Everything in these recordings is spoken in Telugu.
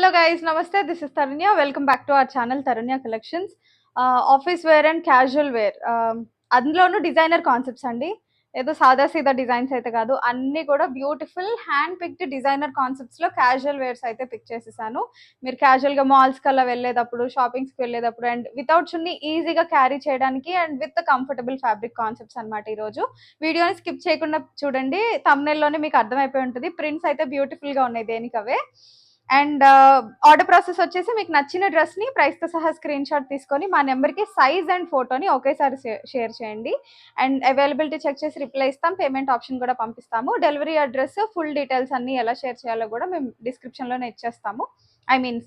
Hello guys, namaste. This is Tarunya. Welcome back to our channel Tarunya Collections. Office wear and casual wear. అందులోనూ డిజైనర్ కాన్సెప్ట్స్ అండి. ఏదో సాదా సీదా డిజైన్స్ అయితే కాదు, అన్నీ కూడా బ్యూటిఫుల్ హ్యాండ్ పిక్డ్ డిజైనర్ కాన్సెప్ట్స్లో క్యాజువల్ వేర్స్ అయితే పిక్ చేసేసాను. మీరు క్యాజువల్గా మాల్స్కి అలా వెళ్ళేటప్పుడు, షాపింగ్స్కి వెళ్ళేటప్పుడు అండ్ వితౌట్ చున్నీ ఈజీగా క్యారీ చేయడానికి and with comfortable fabric concepts అనమాట. ఈరోజు వీడియోని స్కిప్ చేయకుండా చూడండి. థంబ్నెయిల్లోనే మీకు అర్థమైపోయి ఉంటుంది. ప్రింట్స్ అయితే బ్యూటిఫుల్గా ఉన్నాయి దేనికవే. అండ్ ఆర్డర్ ప్రాసెస్ వచ్చేసి మీకు నచ్చిన డ్రెస్ని ప్రైస్తో సహా స్క్రీన్ షాట్ తీసుకొని మా నెంబర్కి సైజ్ అండ్ ఫోటోని ఒకేసారి షేర్ చేయండి. అండ్ అవైలబిలిటీ చెక్ చేసి రిప్లై ఇస్తాం. పేమెంట్ ఆప్షన్ కూడా పంపిస్తాము. డెలివరీ అడ్రస్, ఫుల్ డీటెయిల్స్ అన్నీ ఎలా షేర్ చేయాలో కూడా మేము డిస్క్రిప్షన్లోనే ఇచ్చేస్తాము. I mean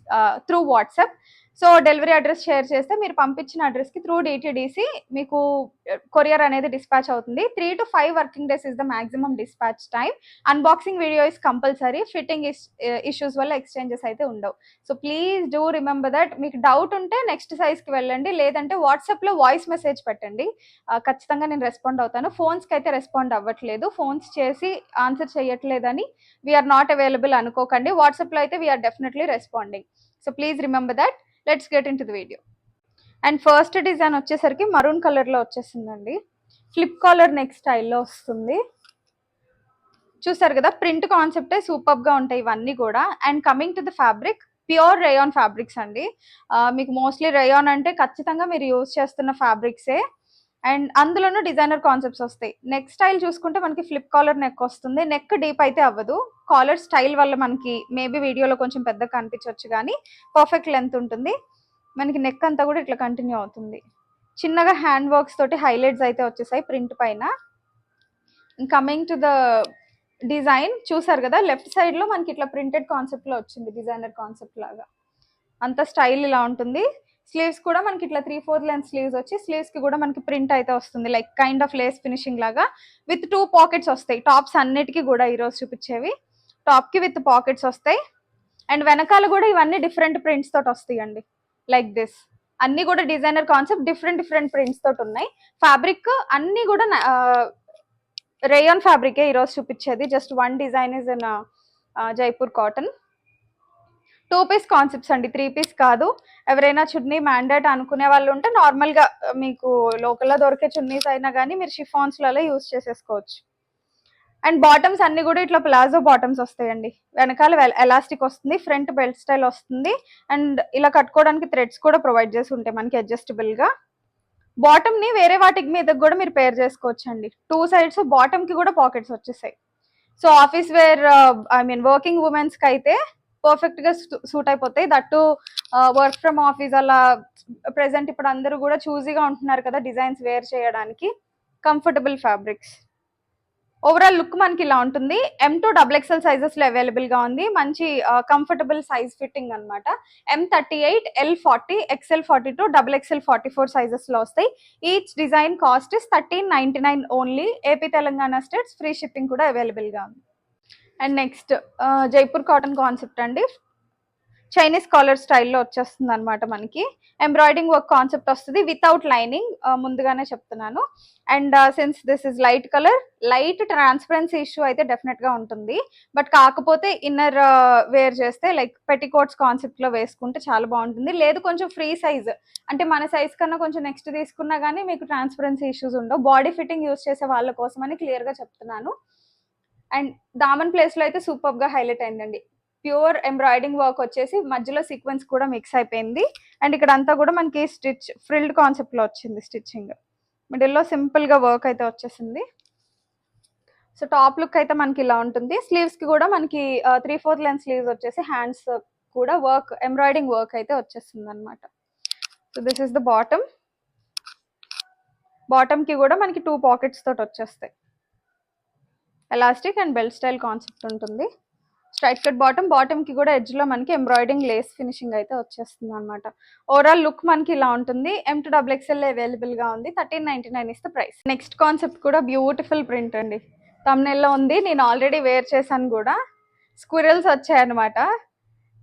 through WhatsApp. So delivery address share చేస్తే మీరు పంపించిన అడ్రస్కి త్రూ డిటిడిసి మీకు కొరియర్ అనేది డిస్పాచ్ అవుతుంది. 3 to 5 working days is the maximum dispatch time. Unboxing video is compulsory. Fitting issues వల్ల ఎక్స్చేంజెస్ అయితే ఉండవు. So please do remember that. మీకు డౌట్ ఉంటే నెక్స్ట్ సైజ్కి వెళ్ళండి, లేదంటే వాట్సాప్లో వాయిస్ మెసేజ్ పెట్టండి. ఖచ్చితంగా నేను రెస్పాండ్ అవుతాను. ఫోన్స్కి అయితే రెస్పాండ్ అవ్వట్లేదు. ఫోన్స్ చేసి ఆన్సర్ చేయట్లేదని వీఆర్ నాట్ అవైలబుల్ అనుకోకండి. వాట్సాప్లో అయితే we are definitely responding. So please remember that. Let's get into the video. And first design వచ్చేసరికి మరూన్ కలర్లో వచ్చేసిందండి. ఫ్లిప్ కాలర్ నెక్ స్టైల్లో వస్తుంది. చూసారు కదా, ప్రింట్ కాన్సెప్టే సూపర్గా ఉంటాయి ఇవన్నీ కూడా. And coming to the fabric, pure rayon fabrics అండి. మీకు మోస్ట్లీ రేయాన్ అంటే ఖచ్చితంగా మీరు యూజ్ చేస్తున్న ఫ్యాబ్రిక్సే. అండ్ అందులోనూ డిజైనర్ కాన్సెప్ట్స్ వస్తాయి. నెక్ స్టైల్ చూసుకుంటే మనకి ఫ్లిప్ కాలర్ నెక్ వస్తుంది. నెక్ డీప్ అయితే అవ్వదు. కాలర్ స్టైల్ వల్ల మనకి మేబీ వీడియోలో కొంచెం పెద్దగా కనిపించవచ్చు, కానీ పర్ఫెక్ట్ లెంత్ ఉంటుంది. మనకి నెక్ అంతా కూడా ఇట్లా కంటిన్యూ అవుతుంది. చిన్నగా హ్యాండ్ వర్క్స్ తోటి హైలైట్స్ అయితే వచ్చేసాయి ప్రింట్ పైన. కమింగ్ టు ద డిజైన్ చూసారు కదా, లెఫ్ట్ సైడ్లో మనకి ఇట్లా ప్రింటెడ్ కాన్సెప్ట్లో వచ్చింది, డిజైనర్ కాన్సెప్ట్ లాగా. అంత స్టైల్ ఇలా ఉంటుంది. స్లీవ్స్ కూడా మనకి ఇట్లా 3/4 లెంత్ స్లీవ్స్ వచ్చి స్లీవ్స్కి కూడా మనకి ప్రింట్ అయితే వస్తుంది, like kind of Lay's finishing లాగా. విత్ 2 పాకెట్స్ వస్తాయి. టాప్స్ అన్నిటికీ కూడా ఈరోజు చూపించేవి టాప్కి విత్ పాకెట్స్ వస్తాయి. అండ్ వెనకాల కూడా ఇవన్నీ డిఫరెంట్ ప్రింట్స్ తోటి వస్తాయండి, లైక్ దిస్. అన్నీ కూడా డిజైనర్ కాన్సెప్ట్, డిఫరెంట్ ప్రింట్స్ తోటి ఉన్నాయి. ఫ్యాబ్రిక్ అన్నీ కూడా రేయాన్ ఫ్యాబ్రికే ఈరోజు చూపించేది. Just 1 design is in Jaipur cotton. 2 piece concepts అండి, 3 పీస్ కాదు. ఎవరైనా చున్నీ మ్యాండేట్ అనుకునే వాళ్ళు ఉంటే నార్మల్గా మీకు లోకల్లో దొరికే చున్నీస్ అయినా కానీ మీరు షిఫాన్స్లలో యూజ్ చేసేసుకోవచ్చు. అండ్ బాటమ్స్ అన్ని కూడా ఇట్లా ప్లాజో బాటమ్స్ వస్తాయండి. వెనకాల ఎలాస్టిక్ వస్తుంది, ఫ్రంట్ బెల్ట్ స్టైల్ వస్తుంది. అండ్ ఇలా కట్టుకోవడానికి థ్రెడ్స్ కూడా ప్రొవైడ్ చేసి ఉంటాయి మనకి అడ్జస్టబుల్గా. బాటమ్ని వేరే వాటికి మీద కూడా మీరు పేర్ చేసుకోవచ్చు అండి. 2 సైడ్స్ బాటమ్కి కూడా పాకెట్స్ వచ్చేసాయి. So office wear, I mean working ఉమెన్స్కి అయితే పర్ఫెక్ట్గా సూట్ అయిపోతాయి. దట్టు వర్క్ ఫ్రమ్ ఆఫీస్ అలా ప్రెసెంట్ ఇప్పుడు అందరూ కూడా చూజీగా ఉంటున్నారు కదా డిజైన్స్ వేర్ చేయడానికి. Comfortable fabrics. ఓవరాల్ లుక్ మనకి ఇలా ఉంటుంది. M2 XXL సైజెస్లో అవైలబుల్గా ఉంది. మంచి కంఫర్టబుల్ సైజ్ ఫిట్టింగ్ అనమాట. M38, L40, XL42, XXL44 సైజెస్లో వస్తాయి. Each design cost is 1399 only. AP Telangana states free shipping కూడా అవైలబుల్గా ఉంది. And next Jaipur cotton concept అండి. చైనీస్ కాలర్ స్టైల్లో వచ్చేస్తుంది అనమాట. మనకి ఎంబ్రాయిడింగ్ వర్క్ కాన్సెప్ట్ వస్తుంది వితౌట్ లైనింగ్, ముందుగానే చెప్తున్నాను. And since this is light colour, light transparency issue అయితే డెఫినెట్గా ఉంటుంది. బట్ కాకపోతే ఇన్నర్ వేర్ చేస్తే లైక్ పెట్టికోట్స్ కాన్సెప్ట్లో వేసుకుంటే చాలా బాగుంటుంది. లేదు కొంచెం ఫ్రీ సైజ్ అంటే మన సైజ్ కన్నా కొంచెం నెక్స్ట్ తీసుకున్నా కానీ మీకు ట్రాన్స్పరెన్సీ ఇష్యూస్ ఉండవు. బాడీ ఫిట్టింగ్ యూస్ చేసే వాళ్ళ కోసం అని క్లియర్గా చెప్తున్నాను. అండ్ దామన్ ప్లేస్లో అయితే సూపర్గా హైలైట్ అయిందండి. ప్యూర్ ఎంబ్రాయిడింగ్ వర్క్ వచ్చేసి మధ్యలో సీక్వెన్స్ కూడా మిక్స్ అయిపోయింది. అండ్ ఇక్కడ అంతా కూడా మనకి స్టిచ్ ఫ్రిల్డ్ కాన్సెప్ట్లో వచ్చింది. స్టిచ్చింగ్ మిడిల్లో సింపుల్గా వర్క్ అయితే వచ్చేసింది. సో టాప్ లుక్ అయితే మనకి ఇలా ఉంటుంది. స్లీవ్స్కి కూడా మనకి 3/4 లెంత్ స్లీవ్స్ వచ్చేసి హ్యాండ్స్ కూడా వర్క్, ఎంబ్రాయిడింగ్ వర్క్ అయితే వచ్చేస్తుంది అనమాట. So this is the bottom. బాటమ్కి కూడా మనకి 2 పాకెట్స్ తోటి వచ్చేస్తాయి. Elastic and belt style concept ఉంటుంది. Straight cut bottom. బాటమ్కి కూడా ఎడ్జ్లో మనకి ఎంబ్రాయిడింగ్ లేస్ ఫినిషింగ్ అయితే వచ్చేస్తుంది అనమాట. ఓవరాల్ లుక్ మనకి ఇలా ఉంటుంది. M2 XXL అవైలబుల్గా ఉంది. 1399 is the price. Next concept కూడా బ్యూటిఫుల్ ప్రింట్ అండి. థంబ్నెయిల్లో ఉంది, నేను ఆల్రెడీ వేర్ చేశాను కూడా. స్క్విరల్స్ వచ్చాయన్నమాట.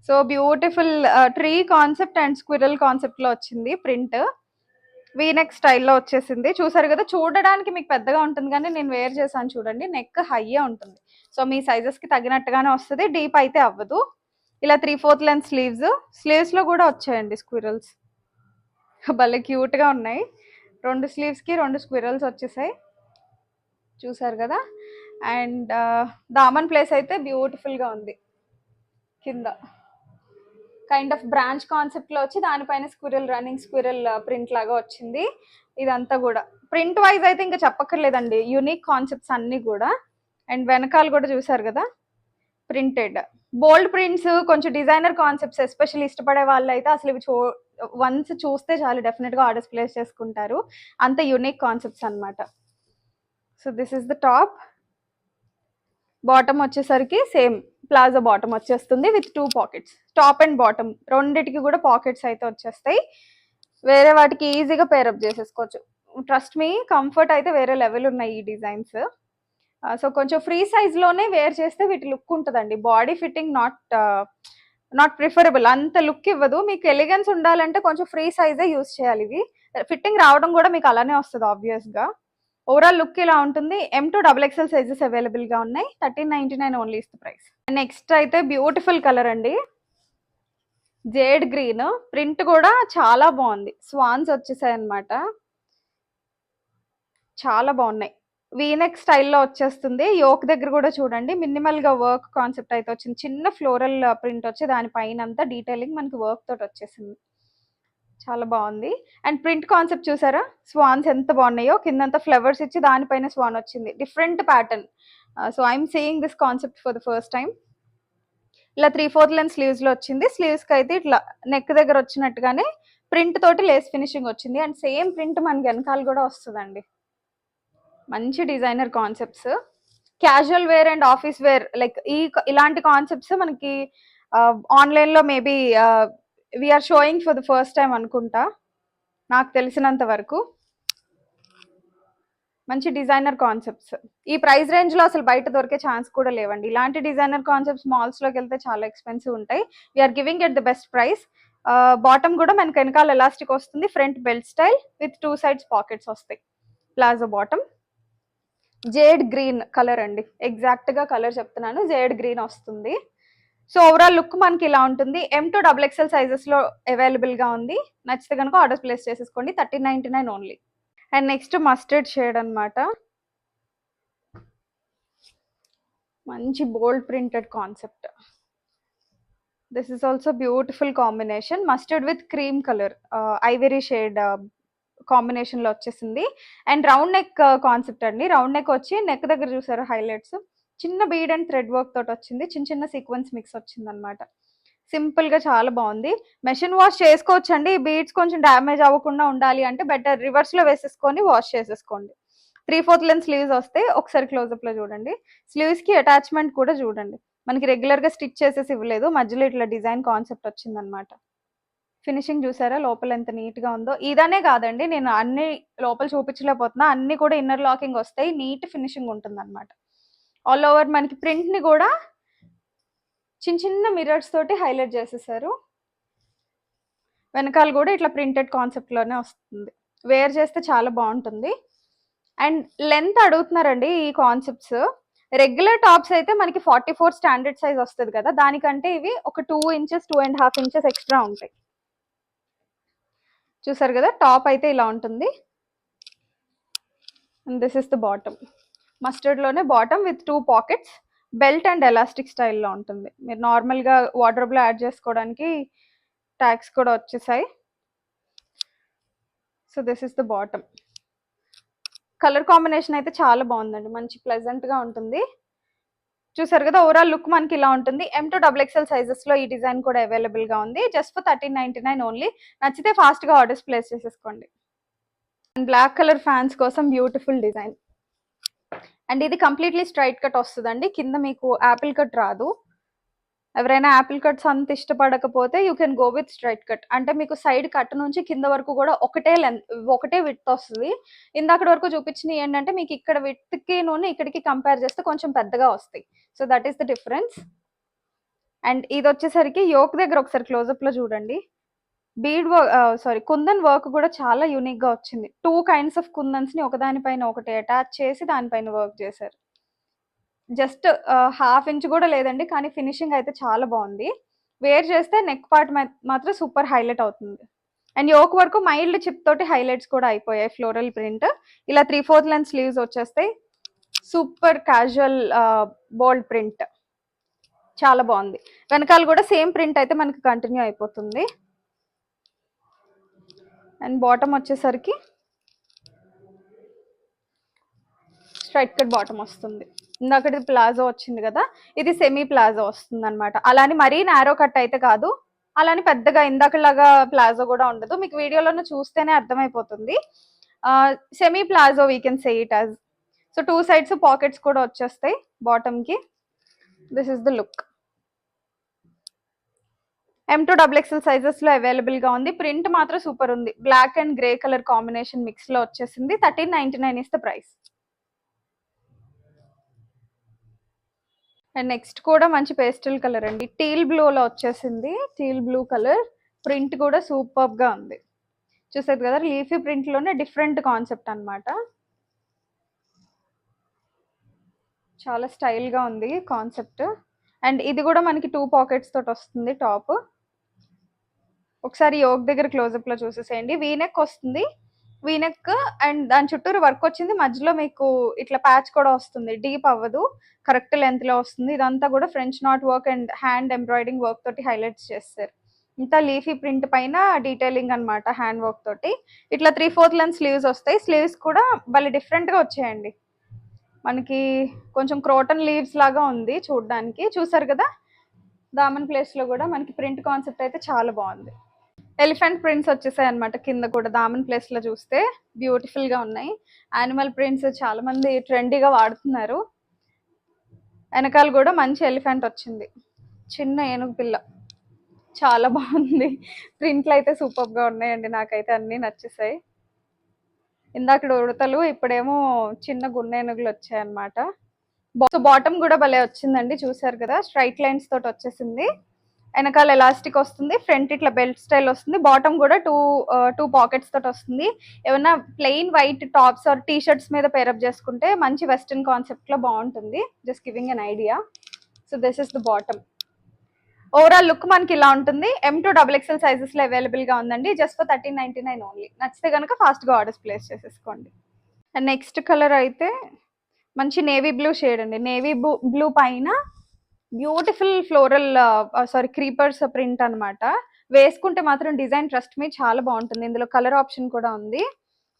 So beautiful tree concept and squirrel కాన్సెప్ట్లో వచ్చింది ప్రింట్. వీనెక్ స్టైల్లో వచ్చేసింది. చూసారు కదా, చూడడానికి మీకు పెద్దగా ఉంటుంది కానీ నేను వేర్ చేశాను చూడండి, నెక్ హైయే ఉంటుంది. సో మీ సైజెస్కి తగినట్టుగానే వస్తుంది. డీప్ అయితే అవ్వదు. ఇలా 3/4 లెంత్ స్లీవ్స్ లో కూడా వచ్చాయండి స్క్విరల్స్. భలే క్యూట్ గా ఉన్నాయి. 2 స్లీవ్స్ కి 2 స్క్విరల్స్ వచ్చేసాయి, చూసారు కదా. అండ్ దామన్ ప్లేస్ అయితే బ్యూటిఫుల్ గా ఉంది. కింద కైండ్ ఆఫ్ బ్రాంచ్ కాన్సెప్ట్ లో వచ్చి దానిపైన రన్నింగ్ స్క్విరల్ ప్రింట్ లాగా వచ్చింది. ఇదంతా కూడా ప్రింట్ వైజ్ అయితే ఇంకా చెప్పక్కర్లేదండి, యూనిక్ కాన్సెప్ట్స్ అన్ని కూడా. అండ్ వెనకాల కూడా చూసారు కదా, ప్రింటెడ్ బోల్డ్ ప్రింట్స్, కొంచెం డిజైనర్ కాన్సెప్ట్స్ ఎస్పెషల్లీ ఇష్టపడే వాళ్ళు అయితే అసలు ఇవి వన్స్ చూస్తే చాలు డెఫినెట్ గా ఆర్డర్స్ ప్లేస్ చేసుకుంటారు. అంత యూనిక్ కాన్సెప్ట్స్ అన్నమాట. So this is the top. Bottom వచ్చేసరికి సేమ్ ప్లాజో బాటమ్ వచ్చేస్తుంది with 2 pockets. Top and bottom రెండిటికి కూడా పాకెట్స్ అయితే వచ్చేస్తాయి. వేరే వాటికి ఈజీగా పేరప్ చేసేసుకోవచ్చు. ట్రస్ట్ మీ, కంఫర్ట్ అయితే వేరే లెవెల్ ఉన్నాయి ఈ డిజైన్స్. సో కొంచెం ఫ్రీ సైజ్ లోనే వేర్ చేస్తే వీటి లుక్ ఉంటుందండి. బాడీ ఫిట్టింగ్ నాట్ ప్రిఫరబుల్, అంత లుక్ ఇవ్వదు. మీకు ఎలిగెన్స్ ఉండాలంటే కొంచెం ఫ్రీ సైజే యూస్ చేయాలి. ఇవి ఫిట్టింగ్ రావడం కూడా మీకు అలానే వస్తుంది ఆబ్వియస్ గా. ఓవరాల్ లుక్ ఇలా ఉంటుంది. M2XXL సైజెస్ అవైలబుల్ గా ఉన్నాయి. 1399 only is the price. Next అయితే బ్యూటిఫుల్ కలర్ అండి, జేడ్ గ్రీన్. ప్రింట్ కూడా చాలా బాగుంది, స్వాన్స్ వచ్చేసాయి అనమాట, చాలా బాగున్నాయి. వీనెక్ స్టైల్లో వచ్చేస్తుంది. యోక్ దగ్గర కూడా చూడండి మినిమల్ గా వర్క్ కాన్సెప్ట్ అయితే వచ్చింది. చిన్న ఫ్లోరల్ ప్రింట్ వచ్చి దానిపైన అంతా డీటెయిలింగ్ మనకి వర్క్ తోటి వచ్చేసింది, చాలా బాగుంది. అండ్ ప్రింట్ కాన్సెప్ట్ చూసారా, స్వాన్స్ ఎంత బాగున్నాయో. కిందంతా ఫ్లవర్స్ ఇచ్చి దానిపైన స్వాన్ వచ్చింది, different pattern. So I'm seeing this concept for the first time. ఇలా 3/4 లెంత్ స్లీవ్స్ లో వచ్చింది. స్లీవ్స్ కి అయితే ఇట్లా నెక్ దగ్గర వచ్చినట్టుగానే ప్రింట్ తోటి లేస్ ఫినిషింగ్ వచ్చింది. అండ్ సేమ్ ప్రింట్ మనకి వెనకాల కూడా వస్తుందండి. మంచి designer concepts, casual wear and office wear like ఇలాంటి కాన్సెప్ట్స్ మనకి ఆన్లైన్ లో maybe we're showing for the first time అనుకుంటా, నాకు తెలిసినంత వరకు. మంచి డిజైనర్ కాన్సెప్ట్స్ ఈ ప్రైస్ రేంజ్ లో అసలు బయట దొరికే ఛాన్స్ కూడా లేవండి. ఇలాంటి డిజైనర్ కాన్సెప్ట్స్ మాల్స్ లోకి వెళ్తే చాలా ఎక్స్పెన్సివ్ ఉంటాయి. We're giving at the best price. Bottom కూడా మనకి వెనకాల ఎలాస్టిక్ వస్తుంది, front belt style with 2 sides pockets వస్తాయి. Palazzo bottom, jade green colour అండి, ఎగ్జాక్ట్ గా కలర్ చెప్తున్నాను, జేడ్ గ్రీన్ వస్తుంది. సో ఓవరాల్ లుక్ మనకి ఇలా ఉంటుంది. M2XXL సైజెస్ లో అవైలబుల్ గా ఉంది. నచ్చితే కనుక ఆర్డర్ ప్లేస్ చేసేసుకోండి. 1399 only. And next mustard shade అన్నమాట, మంచి bold printed concept. This is also beautiful combination, mustard with cream colour, ivory shade combination లో వచ్చేసింది. అండ్ రౌండ్ నెక్ కాన్సెప్ట్ అండి. రౌండ్ నెక్ వచ్చి నెక్ దగ్గర చూసారు హైలైట్స్, చిన్న బీడ్ అండ్ థ్రెడ్ వర్క్ తోటి వచ్చింది, చిన్న చిన్న సీక్వెన్స్ మిక్స్ వచ్చింది అనమాట. సింపుల్ గా చాలా బాగుంది. మెషిన్ వాష్ చేసుకోవచ్చు అండి. బీడ్స్ కొంచెం డ్యామేజ్ అవ్వకుండా ఉండాలి అంటే బెటర్ రివర్స్ లో వేసేసుకొని వాష్ చేసేసుకోండి. 3/4 లెంత్ స్లీవ్స్ వస్తాయి. ఒకసారి క్లోజ్అప్ లో చూడండి. స్లీవ్స్ కి అటాచ్మెంట్ కూడా చూడండి, మనకి రెగ్యులర్ గా స్టిచ్ చేసేసి ఇవ్వలేదు, మధ్యలో ఇట్లా డిజైన్ కాన్సెప్ట్ వచ్చింది అనమాట. ఫినిషింగ్ చూసారా లోపల ఎంత నీట్ గా ఉందో. ఇదనే కాదండి, నేను అన్ని లోపల చూపించలేకపోతున్నా, అన్ని కూడా ఇన్నర్ లాకింగ్ వస్తాయి, నీట్ ఫినిషింగ్ ఉంటుంది అనమాట. ఆల్ ఓవర్ మనకి ప్రింట్ ని కూడా చిన్న చిన్న మిర్రర్స్ తోటి హైలైట్ చేసేసారు. వెనకాల కూడా ఇట్లా ప్రింటెడ్ కాన్సెప్ట్ లోనే వస్తుంది, వేర్ చేస్తే చాలా బాగుంటుంది. అండ్ లెంత్ అడుగుతున్నారండి ఈ కాన్సెప్ట్స్. రెగ్యులర్ టాప్స్ అయితే మనకి 44 స్టాండర్డ్ సైజ్ వస్తుంది కదా, దానికంటే ఇవి ఒక 2 ఇంచెస్ 2.5 ఇంచెస్ ఎక్స్ట్రా ఉంటాయి. చూసారు కదా, టాప్ అయితే ఇలా ఉంటుంది. And this is the bottom, mustard లోనే bottom with 2 pockets, belt and elastic స్టైల్లో ఉంటుంది. మీరు నార్మల్గా వార్డ్రోబ్లో యాడ్ చేసుకోవడానికి ట్యాగ్స్ కూడా వచ్చేసాయి. So this is the bottom. Colour combination అయితే చాలా బాగుందండి, మంచి ప్లెజెంట్ గా ఉంటుంది. చూసారు కదా, ఓవరాల్ లుక్ మనకి ఇలా ఉంటుంది. M2XXL సైజెస్ లో ఈ డిజైన్ కూడా అవైలబుల్ గా ఉంది, జస్ట్ ఫర్ 1399 ఓన్లీ. నచ్చితే ఫాస్ట్ గా ఆర్డర్స్ ప్లేస్ చేసేసుకోండి. అండ్ బ్లాక్ కలర్ ఫ్యాన్స్ కోసం బ్యూటిఫుల్ డిజైన్. అండ్ ఇది కంప్లీట్లీ స్ట్రైట్ కట్ వస్తుందండి, కింద మీకు యాపిల్ కట్ రాదు. ఎవరైనా యాపిల్ కట్స్ అంత ఇష్టపడకపోతే you can go with straight cut. అంటే మీకు సైడ్ కట్ నుంచి కింద వరకు కూడా ఒకటే విడ్త్ వస్తుంది. ఇందాక వరకు చూపించినవి ఏంటంటే మీకు ఇక్కడ విడ్త్కి ఇక్కడికి కంపేర్ చేస్తే కొంచెం పెద్దగా వస్తాయి. So that is the difference. And ఇది వచ్చేసరికి యోక్ దగ్గర ఒకసారి క్లోజప్ లో చూడండి, బీడ్ వర్క్ కుందన్ వర్క్ కూడా చాలా యూనిక్ గా వచ్చింది. 2 కైండ్స్ ఆఫ్ కుందన్స్ ని ఒకదానిపైన ఒకటి అటాచ్ చేసి దానిపైన వర్క్ చేశారు. జస్ట్ ½ ఇంచ్ కూడా లేదండి, కానీ ఫినిషింగ్ అయితే చాలా బాగుంది. వేర్ చేస్తే నెక్ పార్ట్ మాత్రం సూపర్ హైలైట్ అవుతుంది. అండ్ యోక్ వరకు మైల్డ్ చిప్ తోటి హైలైట్స్ కూడా అయిపోయాయి. ఫ్లోరల్ ప్రింట్ ఇలా 3/4 లెంత్ స్లీవ్స్ వచ్చేస్తాయి. సూపర్ క్యాజువల్ బోల్డ్ ప్రింట్, చాలా బాగుంది. వెనకాల కూడా సేమ్ ప్రింట్ అయితే మనకి కంటిన్యూ అయిపోతుంది. అండ్ బాటమ్ వచ్చేసరికి స్ట్రైట్ కట్ బాటమ్ వస్తుంది. ఇందాక ప్లాజో వచ్చింది కదా, ఇది సెమీ ప్లాజో వస్తుంది అనమాట. అలాని మరీ నారో కట్ అయితే కాదు, అలాని పెద్దగా ఇందాకలాగా ప్లాజో కూడా ఉండదు. మీకు వీడియోలోనే చూస్తేనే అర్థమైపోతుంది. Semi palazzo we can say it as. So 2 sides pockets కూడా వచ్చేస్తాయి బాటమ్ కి. This is the look. M2XXL sizes లో అవైలబుల్ గా ఉంది. ప్రింట్ మాత్రం సూపర్ ఉంది. Black and grey colour combination mix లో వచ్చేసింది. 1399 is the price. And next కూడా మంచి పేస్టల్ కలర్ అండి, టీల్ బ్లూ లో వచ్చేసింది. టీల్ బ్లూ కలర్ ప్రింట్ కూడా సూపర్ గా ఉంది. చూసారు కదా, లీఫీ ప్రింట్ లోనే డిఫరెంట్ కాన్సెప్ట్ అన్నమాట. చాలా స్టైల్ గా ఉంది కాన్సెప్ట్. అండ్ ఇది కూడా మనకి 2 పాకెట్స్ తోటి వస్తుంది టాప్. ఒకసారి యోక్ దగ్గర క్లోజప్ లో చూసేసేయండి. వీనెక్ వస్తుంది, వీనెక్ అండ్ దాని చుట్టూరు వర్క్ వచ్చింది. మధ్యలో మీకు ఇట్లా ప్యాచ్ కూడా వస్తుంది, డీప్ అవ్వదు, కరెక్ట్ లెంత్ లో వస్తుంది. ఇదంతా కూడా French knot work and hand embroidering work తోటి హైలైట్స్ చేస్తారు. ఇంత లీఫీ ప్రింట్ పైన డీటెయిలింగ్ అనమాట హ్యాండ్ వర్క్ తోటి. ఇట్లా 3/4 లెంత్ స్లీవ్స్ వస్తాయి. స్లీవ్స్ కూడా భలే డిఫరెంట్ గా వచ్చాయండి. మనకి కొంచెం క్రోటన్ లీవ్స్ లాగా ఉంది చూడడానికి. చూసారు కదా, దామన్ ప్లేస్ లో కూడా మనకి ప్రింట్ కాన్సెప్ట్ అయితే చాలా బాగుంది. ఎలిఫెంట్ ప్రింట్స్ వచ్చేసాయి అనమాట కింద కూడా. దామన్ ప్లేస్ లో చూస్తే బ్యూటిఫుల్ గా ఉన్నాయి. యానిమల్ ప్రింట్స్ చాలా మంది ట్రెండీగా వాడుతున్నారు. వెనకాల కూడా మంచి ఎలిఫెంట్ వచ్చింది, చిన్న ఏనుగు పిల్ల, చాలా బాగుంది. ప్రింట్లు అయితే సూపర్ గా ఉన్నాయండి, నాకైతే అన్ని నచ్చేసాయి. ఇందాక ఉడతలు, ఇప్పుడేమో చిన్న గున్నేనుగులు వచ్చాయి అనమాట. సో బాటమ్ కూడా భలే వచ్చిందండి, చూసారు కదా, స్ట్రైట్ లైన్స్ తోటి వచ్చేసింది. వెనకాల ఎలాస్టిక్ వస్తుంది, ఫ్రంట్ ఇట్లా బెల్ట్ స్టైల్ వస్తుంది. బాటమ్ కూడా టూ పాకెట్స్ తోటి వస్తుంది. ఏమన్నా plain white tops or T shirts మీద పేరప్ చేసుకుంటే మంచి వెస్టర్న్ కాన్సెప్ట్ లో బాగుంటుంది. Just giving an idea. So this is the bottom. Overall look మనకి ఇలా ఉంటుంది. M2XXL సైజెస్ లో అవైలబుల్ గా ఉందండి, జస్ట్ ఫర్ 1399 ఓన్లీ. నచ్చితే కనుక ఫాస్ట్ గా ఆర్డర్స్ ప్లేస్ చేసేసుకోండి. అండ్ నెక్స్ట్ కలర్ అయితే మంచి నేవీ బ్లూ షేడ్ అండి. నేవీ బ్లూ పైన బ్యూటిఫుల్ ఫ్లోరల్ క్రీపర్స్ ప్రింట్ అనమాట. వేసుకుంటే మాత్రం డిజైన్ ట్రస్ట్ మీ చాలా బాగుంటుంది. ఇందులో కలర్ ఆప్షన్ కూడా ఉంది.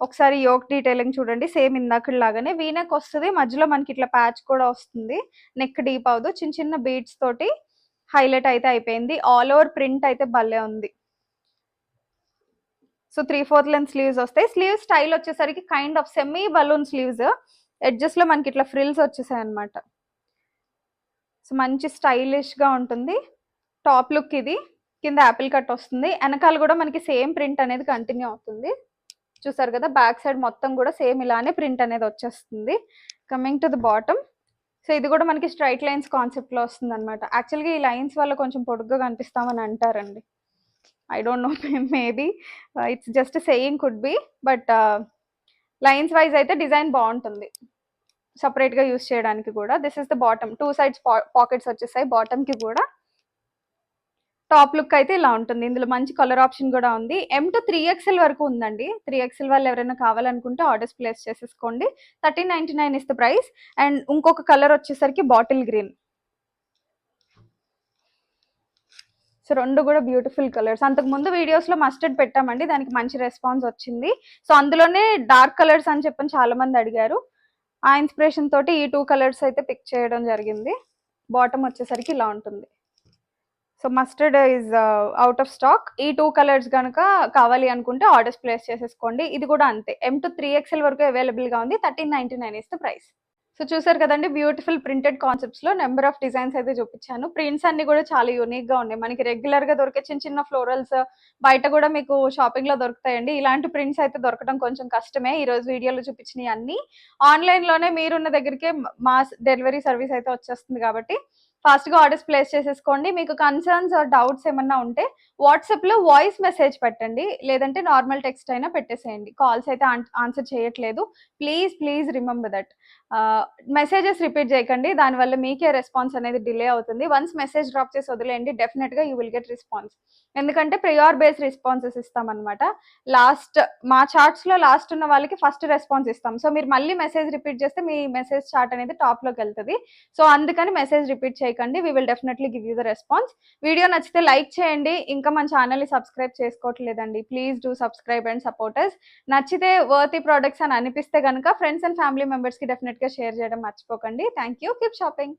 ఒకసారి యోక్ డీటెయిలింగ్ చూడండి, సేమ్ ఇందాక లాగానే వీనెక్ వస్తుంది. మధ్యలో మనకి ఇట్లా ప్యాచ్ కూడా వస్తుంది. నెక్ డీప్ అవదు, చిన్న చిన్న బీడ్స్ తోటి హైలైట్ అయితే అయిపోయింది. ఆల్ ఓవర్ ప్రింట్ అయితే భలే ఉంది. సో 3/4 లెంత్ స్లీవ్స్ వస్తాయి. స్లీవ్ స్టైల్ వచ్చేసరికి kind of semi balloon sleeves. Edges లో మనకి ఇట్లా ఫ్రిల్స్ వచ్చేసాయి అనమాట. సో మంచి స్టైలిష్ గా ఉంటుంది. టాప్ లుక్ ఇది, కింద యాపిల్ కట్ వస్తుంది. వెనకాల కూడా మనకి సేమ్ ప్రింట్ అనేది కంటిన్యూ అవుతుంది. చూసారు కదా, బ్యాక్ సైడ్ మొత్తం కూడా సేమ్ ఇలానే ప్రింట్ అనేది వచ్చేస్తుంది. Coming to the bottom. So ఇది కూడా మనకి స్ట్రైట్ లైన్స్ కాన్సెప్ట్ లో వస్తుంది అనమాట. యాక్చువల్గా ఈ లైన్స్ వల్ల కొంచెం పొడుగ్గా కనిపిస్తామని అంటారండి. I don't know, maybe it's just saying, could be. But lines wise అయితే డిజైన్ బాగుంటుంది సపరేట్ గా యూస్ చేయడానికి కూడా. This is the bottom. 2 sides pockets వచ్చేసాయి బాటమ్ కి కూడా. టాప్ లుక్ అయితే ఇలా ఉంటుంది. ఇందులో మంచి కలర్ ఆప్షన్ కూడా ఉంది. M2 3XL వరకు ఉందండి. 3XL వాళ్ళు ఎవరైనా కావాలనుకుంటే ఆర్డర్స్ ప్లేస్ చేసేసుకోండి. 1399 ఇస్ ద ప్రైస్. అండ్ ఇంకొక కలర్ వచ్చేసరికి బాటిల్ గ్రీన్. సో రెండు కూడా బ్యూటిఫుల్ కలర్స్. అంతకు ముందు వీడియోస్ లో మస్టర్డ్ పెట్టామండి, దానికి మంచి రెస్పాన్స్ వచ్చింది. సో అందులోనే డార్క్ కలర్స్ అని చెప్పని చాలా మంది అడిగారు. ఆ ఇన్స్పిరేషన్ తోటి ఈ 2 కలర్స్ అయితే పిక్ చేయడం జరిగింది. బాటమ్ వచ్చేసరికి ఇలా ఉంటుంది. So mustard is out of stock. ఈ 2 కలర్స్ కనుక కావాలి అనుకుంటే ఆర్డర్స్ ప్లేస్ చేసేసుకోండి. ఇది కూడా అంతే, M2 3XL వరకు అవైలబుల్ గా ఉంది. 1399 ఇస్ ద ప్రైస్. సో చూసారు కదండి, బ్యూటిఫుల్ ప్రింటెడ్ కాన్సెప్ట్స్ లో నెంబర్ ఆఫ్ డిజైన్స్ అయితే చూపించాను. ప్రింట్స్ అన్ని కూడా చాలా యూనిక్ గా ఉన్నాయి. మనకి రెగ్యులర్ గా దొరికే చిన్న చిన్న ఫ్లోరల్స్ బయట కూడా మీకు షాపింగ్ లో దొరుకుతాయండి. ఇలాంటి ప్రింట్స్ అయితే దొరకడం కొంచెం కష్టమే. ఈ రోజు వీడియోలో చూపించినవి అన్ని ఆన్లైన్ లోనే మీరున్న దగ్గరికే మాస్ డెలివరీ సర్వీస్ అయితే వచ్చేస్తుంది కాబట్టి ఫాస్ట్గా ఆర్డర్స్ ప్లేస్ చేసేసుకోండి. మీకు కన్సర్న్స్ ఆర్ డౌట్స్ ఏమన్నా ఉంటే వాట్సాప్లో వాయిస్ మెసేజ్ పెట్టండి, లేదంటే నార్మల్ టెక్స్ట్ అయినా పెట్టేసేయండి. కాల్స్ అయితే ఆన్సర్ చేయట్లేదు. Please please remember that. Messages repeat చేయకండి, దానివల్ల మీకే రెస్పాన్స్ అనేది డిలే అవుతుంది. వన్స్ మెసేజ్ డ్రాప్ చేసి వదిలేయండి, డెఫినెట్గా యూ విల్ గెట్ రెస్పాన్స్. ఎందుకంటే ప్రియార్ బేస్డ్ రెస్పాన్సెస్ ఇస్తామన్నమాట. మా చార్ట్స్లో లాస్ట్ ఉన్న వాళ్ళకి ఫస్ట్ రెస్పాన్స్ ఇస్తాం. సో మీరు మళ్ళీ మెసేజ్ రిపీట్ చేస్తే మీ మెసేజ్ చార్ట్ అనేది టాప్లోకి వెళ్తుంది. సో అందుకని మెసేజ్ రిపీట్ చేయకండి. We will definitely give you the response. Video నచ్చితే లైక్ చేయండి. ఇంకా మన ఛానల్ని సబ్స్క్రైబ్ చేసుకోవట్లేదండి, please do subscribe and supporters. నచ్చితే వర్తీ ప్రోడక్ట్స్ అని అనిపిస్తే కనుక ఫ్రెండ్స్ అండ్ ఫ్యామిలీ మెంబర్స్కి డెఫినెట్గా షేర్ చేయడం మర్చిపోకండి. Thank you. Keep shopping.